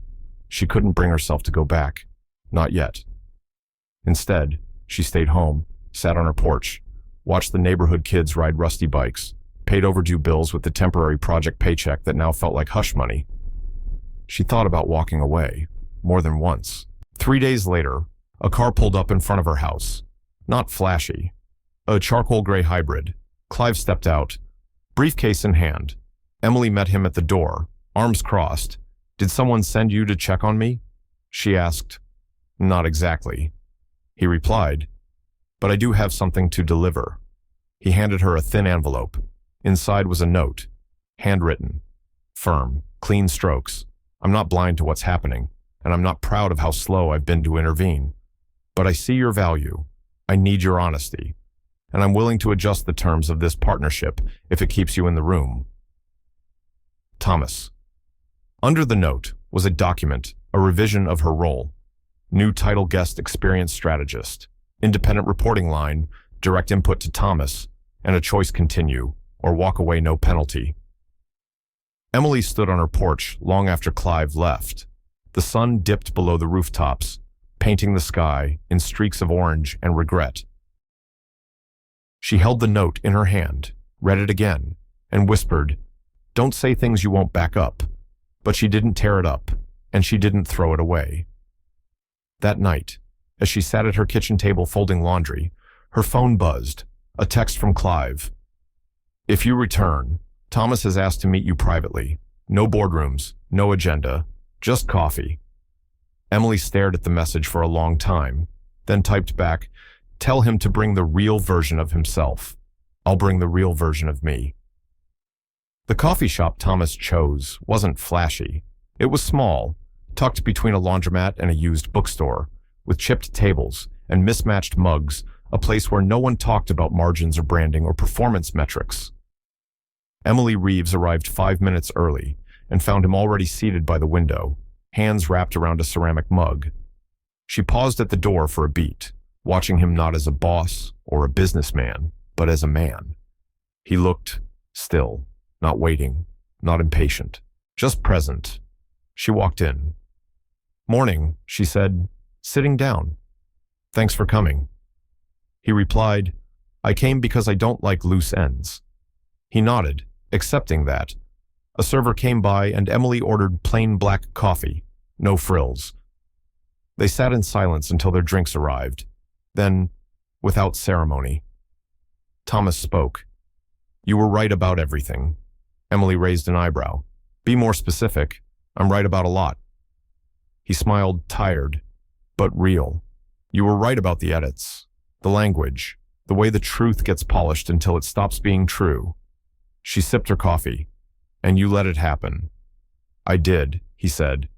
she couldn't bring herself to go back. Not yet. Instead, she stayed home, sat on her porch, watched the neighborhood kids ride rusty bikes, paid overdue bills with the temporary project paycheck that now felt like hush money. She thought about walking away, more than once. 3 days later, a car pulled up in front of her house. Not flashy. A charcoal gray hybrid. Clive stepped out, briefcase in hand. Emily met him at the door, arms crossed. "Did someone send you to check on me?" she asked. "Not exactly," he replied, "but I do have something to deliver." He handed her a thin envelope. Inside was a note, handwritten, firm, clean strokes. "I'm not blind to what's happening, and I'm not proud of how slow I've been to intervene. But I see your value. I need your honesty, and I'm willing to adjust the terms of this partnership if it keeps you in the room. Thomas." Under the note was a document, a revision of her role. New title: guest experience strategist, independent reporting line, direct input to Thomas, and a choice: continue or walk away, no penalty. Emily stood on her porch long after Clive left. The sun dipped below the rooftops, painting the sky in streaks of orange and regret. She held the note in her hand, read it again, and whispered, "Don't say things you won't back up." But she didn't tear it up, and she didn't throw it away. That night, as she sat at her kitchen table folding laundry, her phone buzzed, a text from Clive. "If you return, Thomas has asked to meet you privately. No boardrooms, no agenda, just coffee." Emily stared at the message for a long time, then typed back, "Tell him to bring the real version of himself. I'll bring the real version of me." The coffee shop Thomas chose wasn't flashy. It was small, tucked between a laundromat and a used bookstore, with chipped tables and mismatched mugs, a place where no one talked about margins or branding or performance metrics. Emily Reeves arrived 5 minutes early and found him already seated by the window, hands wrapped around a ceramic mug. She paused at the door for a beat, watching him not as a boss or a businessman, but as a man. He looked still, not waiting, not impatient, just present. She walked in. "Morning," she said, sitting down. "Thanks for coming." He replied, "I came because I don't like loose ends." He nodded, accepting that. A server came by and Emily ordered plain black coffee, no frills. They sat in silence until their drinks arrived. Then, without ceremony, Thomas spoke. "You were right about everything." Emily raised an eyebrow. "Be more specific." "I'm right about a lot." He smiled, tired, but real. "You were right about the edits, the language, the way the truth gets polished until it stops being true." She sipped her coffee. And you let it happen. I did, he said,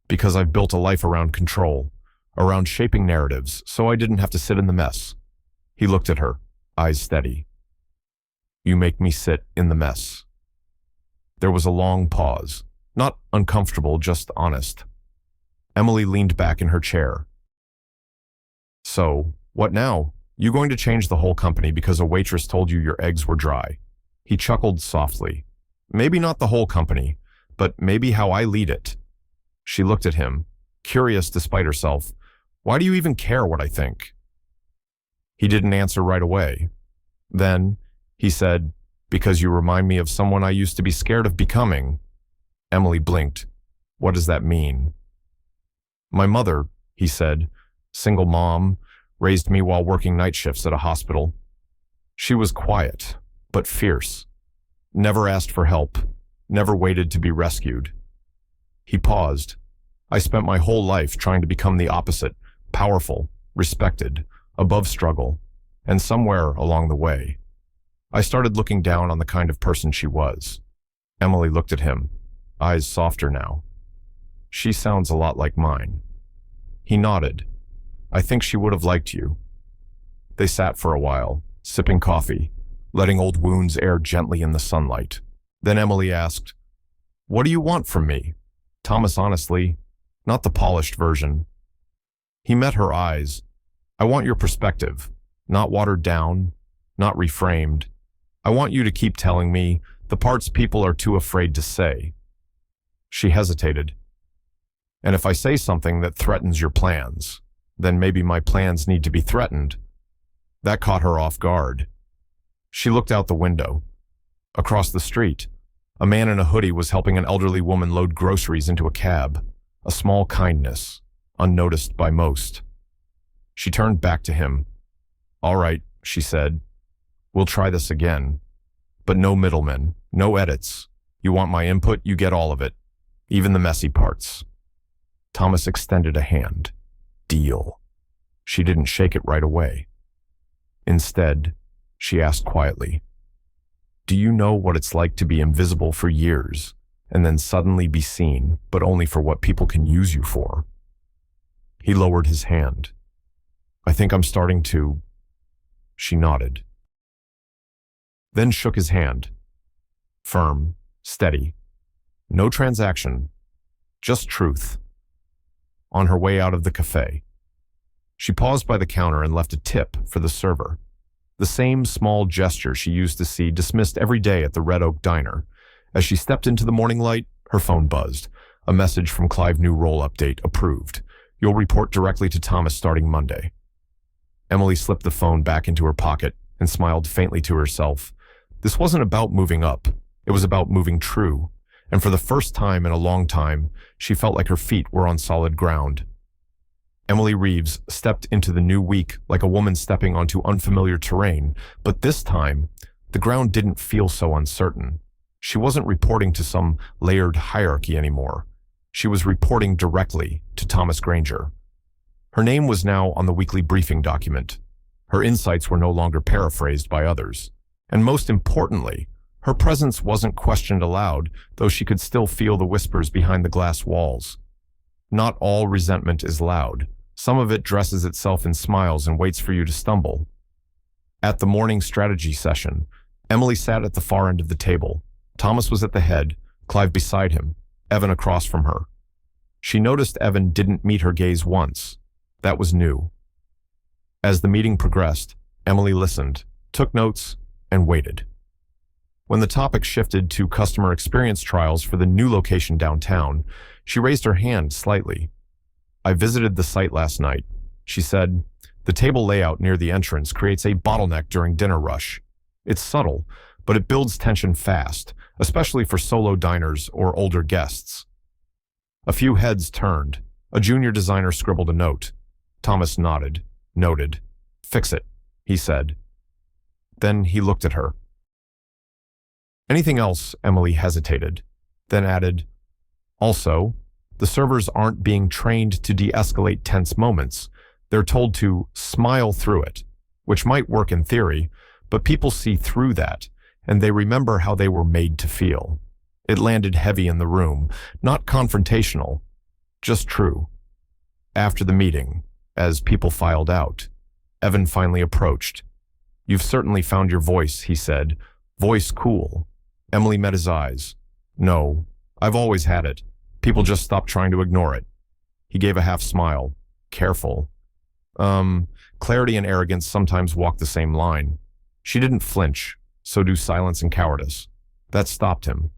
because I've built a life around control, around shaping narratives, so I didn't have to sit in the mess. He looked at her, eyes steady. You make me sit in the mess. There was a long pause, not uncomfortable, just honest. Emily leaned back in her chair. So, what now? You going to change the whole company because a waitress told you your eggs were dry? He chuckled softly. Maybe not the whole company, but maybe how I lead it. She looked at him, curious despite herself. Why do you even care what I think? He didn't answer right away. Then, he said, because you remind me of someone I used to be scared of becoming. Emily blinked. What does that mean? My mother, he said, single mom, raised me while working night shifts at a hospital. She was quiet, but fierce. Never asked for help, never waited to be rescued. He paused. I spent my whole life trying to become the opposite, powerful, respected, above struggle, and somewhere along the way, I started looking down on the kind of person she was. Emily looked at him, eyes softer now. She sounds a lot like mine. He nodded. I think she would have liked you. They sat for a while, sipping coffee, letting old wounds air gently in the sunlight. Then Emily asked, What do you want from me? Thomas, honestly, not the polished version. He met her eyes. I want your perspective, not watered down, not reframed. I want you to keep telling me the parts people are too afraid to say. She hesitated. And if I say something that threatens your plans, then maybe my plans need to be threatened. That caught her off guard. She looked out the window. Across the street, a man in a hoodie was helping an elderly woman load groceries into a cab, a small kindness, unnoticed by most. She turned back to him. All right, she said. We'll try this again. But no middlemen, no edits. You want my input, you get all of it, even the messy parts. Thomas extended a hand. Deal. She didn't shake it right away. Instead, she asked quietly, Do you know what it's like to be invisible for years and then suddenly be seen, but only for what people can use you for? He lowered his hand. I think I'm starting to... She nodded. Then shook his hand. Firm, steady. No transaction, just truth. On her way out of the cafe, she paused by the counter and left a tip for the server. The same small gesture she used to see dismissed every day at the Red Oak Diner. As she stepped into the morning light, her phone buzzed. A message from Clive, new role update, approved. You'll report directly to Thomas starting Monday. Emily slipped the phone back into her pocket and smiled faintly to herself. This wasn't about moving up. It was about moving true. And for the first time in a long time, she felt like her feet were on solid ground. Emily Reeves stepped into the new week like a woman stepping onto unfamiliar terrain, but this time, the ground didn't feel so uncertain. She wasn't reporting to some layered hierarchy anymore. She was reporting directly to Thomas Granger. Her name was now on the weekly briefing document. Her insights were no longer paraphrased by others. And most importantly, her presence wasn't questioned aloud, though she could still feel the whispers behind the glass walls. Not all resentment is loud. Some of it dresses itself in smiles and waits for you to stumble. At the morning strategy session, Emily sat at the far end of the table. Thomas was at the head, Clive beside him, Evan across from her. She noticed Evan didn't meet her gaze once. That was new. As the meeting progressed, Emily listened, took notes, and waited. When the topic shifted to customer experience trials for the new location downtown, she raised her hand slightly. I visited the site last night. She said, the table layout near the entrance creates a bottleneck during dinner rush. It's subtle, but it builds tension fast, especially for solo diners or older guests. A few heads turned. A junior designer scribbled a note. Thomas nodded, noted. Fix it, he said. Then he looked at her. Anything else? Emily hesitated, then added, also, the servers aren't being trained to de-escalate tense moments. They're told to smile through it, which might work in theory, but people see through that, and they remember how they were made to feel. It landed heavy in the room, not confrontational, just true. After the meeting, as people filed out, Evan finally approached. "You've certainly found your voice," he said. "Voice cool." Emily met his eyes. "No, I've always had it. People just stopped trying to ignore it." He gave a half smile. "Careful. Clarity and arrogance sometimes walk the same line." She didn't flinch, so do silence and cowardice. That stopped him.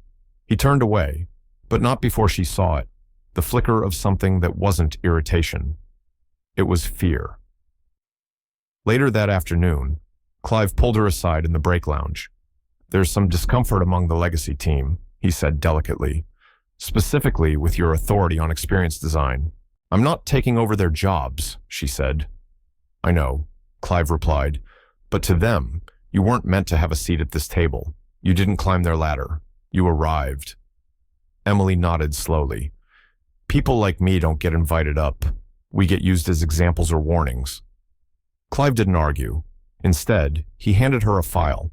He turned away, but not before she saw it, the flicker of something that wasn't irritation. It was fear. Later that afternoon, Clive pulled her aside in the break lounge. "There's some discomfort among the legacy team," he said delicately, "specifically with your authority on experience design." "I'm not taking over their jobs," she said. "I know," Clive replied, "but to them, you weren't meant to have a seat at this table. You didn't climb their ladder. You arrived." Emily nodded slowly. "People like me don't get invited up. We get used as examples or warnings." Clive didn't argue. Instead, he handed her a file.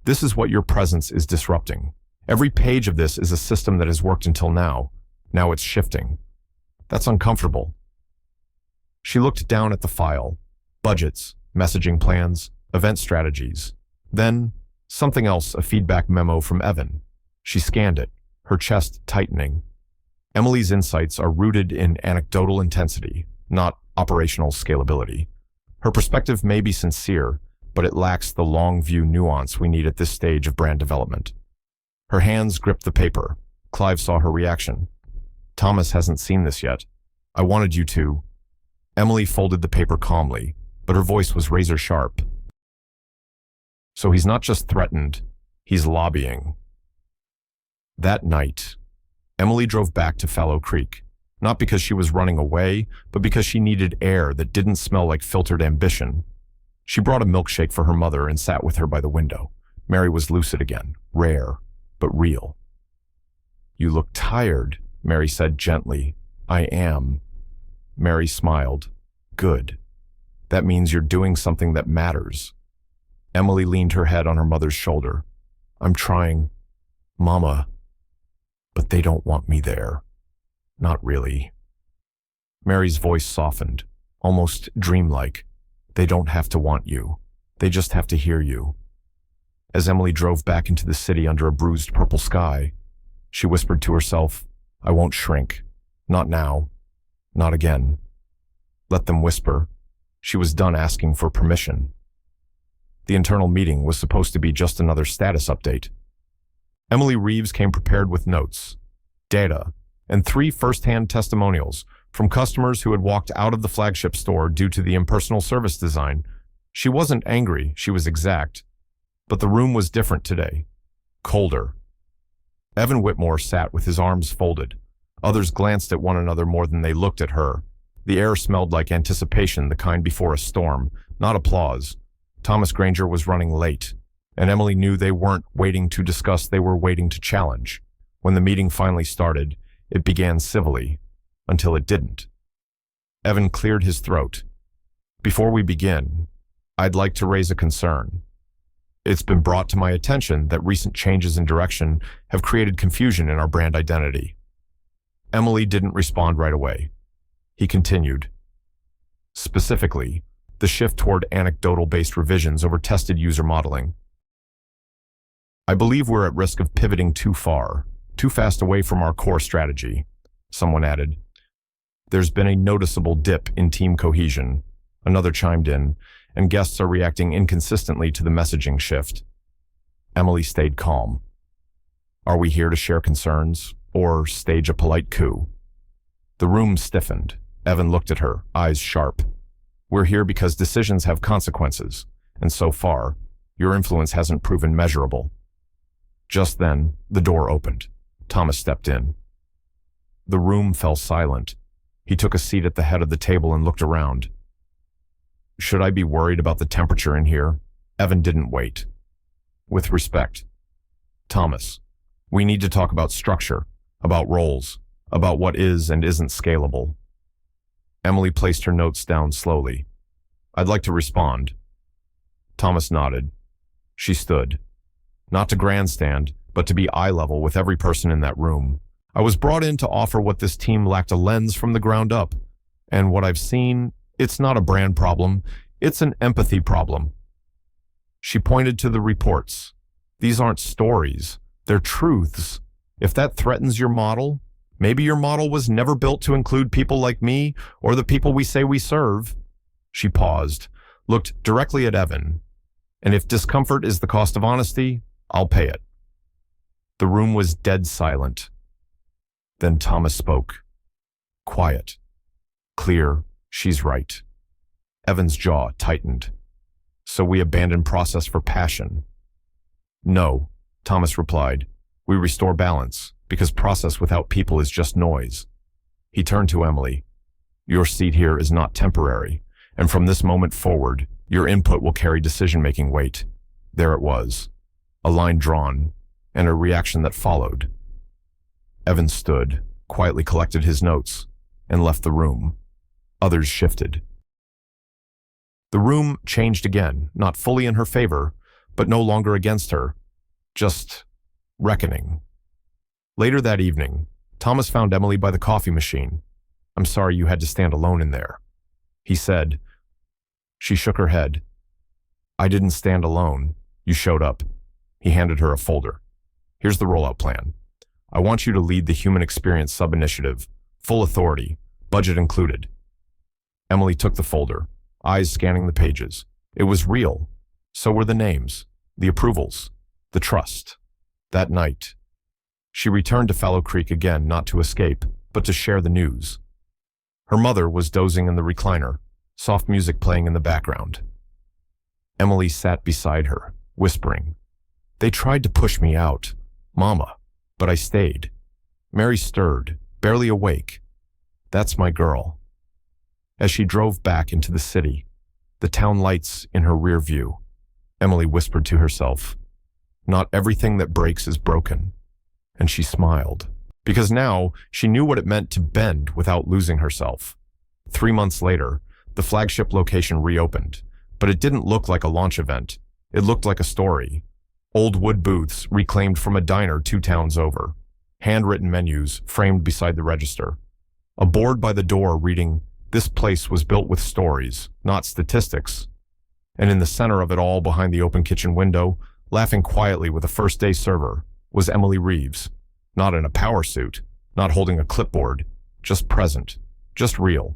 "This is what your presence is disrupting. Every page of this is a system that has worked until now. Now it's shifting. That's uncomfortable." She looked down at the file. Budgets, messaging plans, event strategies. Then, something else, a feedback memo from Evan. She scanned it, her chest tightening. Emily's insights are rooted in anecdotal intensity, not operational scalability. Her perspective may be sincere, but it lacks the long-view nuance we need at this stage of brand development. Her hands gripped the paper. Clive saw her reaction. "Thomas hasn't seen this yet. I wanted you to." Emily folded the paper calmly, but her voice was razor sharp. "So he's not just threatened, he's lobbying." That night, Emily drove back to Fallow Creek, not because she was running away, but because she needed air that didn't smell like filtered ambition. She brought a milkshake for her mother and sat with her by the window. Mary was lucid again, rare, but real. "You look tired," Mary said gently. "I am." Mary smiled. "Good. That means you're doing something that matters." Emily leaned her head on her mother's shoulder. "I'm trying, Mama, but they don't want me there. Not really." Mary's voice softened, almost dreamlike. "They don't have to want you. They just have to hear you." As Emily drove back into the city under a bruised purple sky, she whispered to herself, "I won't shrink. Not now. Not again." Let them whisper. She was done asking for permission. The internal meeting was supposed to be just another status update. Emily Reeves came prepared with notes, data, and 3 first-hand testimonials from customers who had walked out of the flagship store due to the impersonal service design. She wasn't angry, she was exact. But the room was different today. Colder. Evan Whitmore sat with his arms folded. Others glanced at one another more than they looked at her. The air smelled like anticipation, the kind before a storm, not applause. Thomas Granger was running late, and Emily knew they weren't waiting to discuss, they were waiting to challenge. When the meeting finally started, it began civilly, until it didn't. Evan cleared his throat. "Before we begin, I'd like to raise a concern. It's been brought to my attention that recent changes in direction have created confusion in our brand identity." Emily didn't respond right away. He continued. "Specifically, the shift toward anecdotal-based revisions over tested user modeling. I believe we're at risk of pivoting too far, too fast away from our core strategy," someone added. "There's been a noticeable dip in team cohesion," another chimed in, "and guests are reacting inconsistently to the messaging shift." Emily stayed calm. "Are we here to share concerns, or stage a polite coup?" The room stiffened. Evan looked at her, eyes sharp. "We're here because decisions have consequences, and so far, your influence hasn't proven measurable." Just then, the door opened. Thomas stepped in. The room fell silent. He took a seat at the head of the table and looked around. "Should I be worried about the temperature in here?" Evan didn't wait. "With respect, Thomas, we need to talk about structure, about roles, about what is and isn't scalable." Emily placed her notes down slowly. "I'd like to respond." Thomas nodded. She stood. Not to grandstand, but to be eye level with every person in that room. I was brought in to offer what this team lacked: a lens from the ground up. And what I've seen, it's not a brand problem, it's an empathy problem. She pointed to the reports. These aren't stories, they're truths. If that threatens your model, maybe your model was never built to include people like me or the people we say we serve. She paused, looked directly at Evan. And if discomfort is the cost of honesty, I'll pay it. The room was dead silent. Then Thomas spoke. Quiet. Clear. She's right. Evan's jaw tightened. So we abandon process for passion? No, Thomas replied. We restore balance, because process without people is just noise. He turned to Emily. Your seat here is not temporary, and from this moment forward, your input will carry decision-making weight. There it was, a line drawn, and a reaction that followed. Evan stood, quietly collected his notes, and left the room. Others shifted. The room changed again, not fully in her favor, but no longer against her. Just reckoning. Later that evening, Thomas found Emily by the coffee machine. I'm sorry you had to stand alone in there, he said. She shook her head. I didn't stand alone. You showed up. He handed her a folder. Here's the rollout plan. I want you to lead the human experience sub-initiative. Full authority, budget included. Emily took the folder, eyes scanning the pages. It was real. So were the names, the approvals, the trust. That night, she returned to Fallow Creek again, not to escape, but to share the news. Her mother was dozing in the recliner, soft music playing in the background. Emily sat beside her, whispering, They tried to push me out, Mama, but I stayed. Mary stirred, barely awake. That's my girl. As she drove back into the city, the town lights in her rear view, Emily whispered to herself, Not everything that breaks is broken. And she smiled, because now she knew what it meant to bend without losing herself. 3 months later, the flagship location reopened, but it didn't look like a launch event. It looked like a story. Old wood booths reclaimed from a diner 2 towns over. Handwritten menus framed beside the register. A board by the door reading, This place was built with stories, not statistics. And in the center of it all, behind the open kitchen window, laughing quietly with a first-day server, was Emily Reeves. Not in a power suit, not holding a clipboard, just present, just real.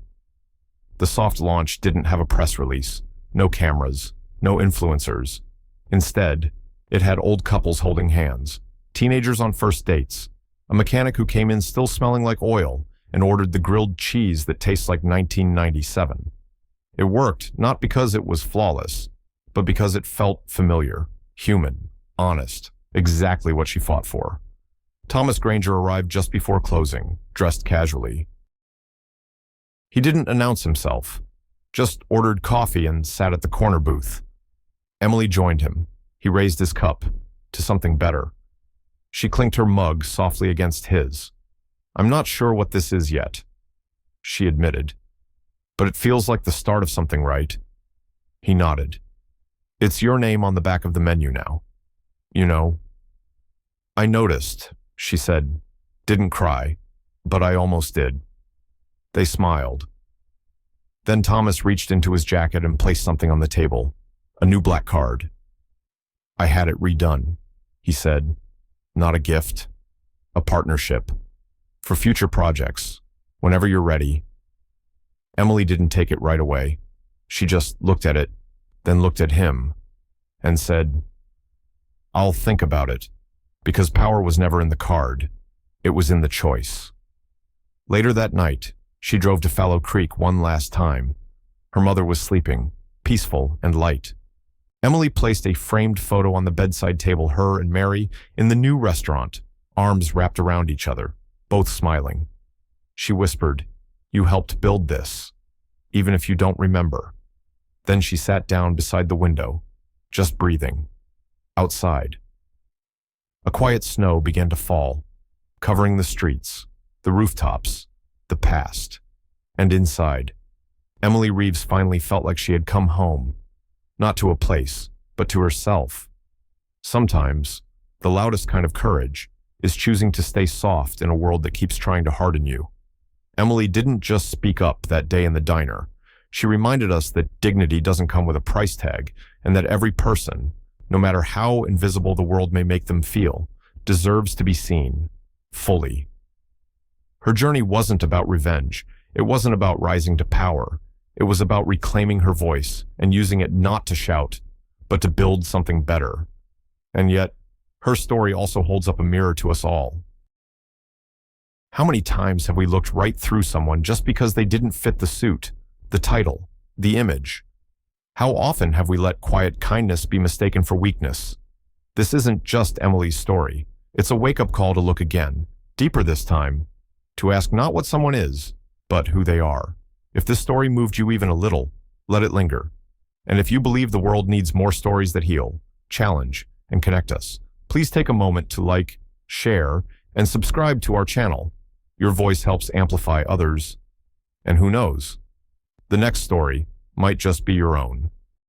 The soft launch didn't have a press release, no cameras, no influencers. Instead, it had old couples holding hands, teenagers on first dates, a mechanic who came in still smelling like oil and ordered the grilled cheese that tastes like 1997. It worked not because it was flawless, but because it felt familiar, human, honest, exactly what she fought for. Thomas Granger arrived just before closing, dressed casually. He didn't announce himself, just ordered coffee and sat at the corner booth. Emily joined him. He raised his cup to something better. She clinked her mug softly against his. I'm not sure what this is yet, she admitted, but it feels like the start of something, right? He nodded. It's your name on the back of the menu now. You know. I noticed, she said. Didn't cry, but I almost did. They smiled. Then Thomas reached into his jacket and placed something on the table, a new black card. I had it redone, he said. Not a gift, a partnership. For future projects, whenever you're ready. Emily didn't take it right away. She just looked at it, then looked at him, and said, I'll think about it, because power was never in the card. It was in the choice. Later that night, she drove to Fallow Creek one last time. Her mother was sleeping, peaceful and light. Emily placed a framed photo on the bedside table, her and Mary, in the new restaurant, arms wrapped around each other, both smiling. She whispered, You helped build this, even if you don't remember. Then she sat down beside the window, just breathing. Outside. A quiet snow began to fall, covering the streets, the rooftops, the past. And inside, Emily Reeves finally felt like she had come home, not to a place, but to herself. Sometimes, the loudest kind of courage, is choosing to stay soft in a world that keeps trying to harden you. Emily didn't just speak up that day in the diner. She reminded us that dignity doesn't come with a price tag, and that every person, no matter how invisible the world may make them feel, deserves to be seen, fully. Her journey wasn't about revenge. It wasn't about rising to power. It was about reclaiming her voice and using it not to shout, but to build something better. And yet, her story also holds up a mirror to us all. How many times have we looked right through someone just because they didn't fit the suit, the title, the image? How often have we let quiet kindness be mistaken for weakness? This isn't just Emily's story. It's a wake-up call to look again, deeper this time, to ask not what someone is, but who they are. If this story moved you even a little, let it linger. And if you believe the world needs more stories that heal, challenge, and connect us, please take a moment to like, share, and subscribe to our channel. Your voice helps amplify others. And who knows? The next story might just be your own.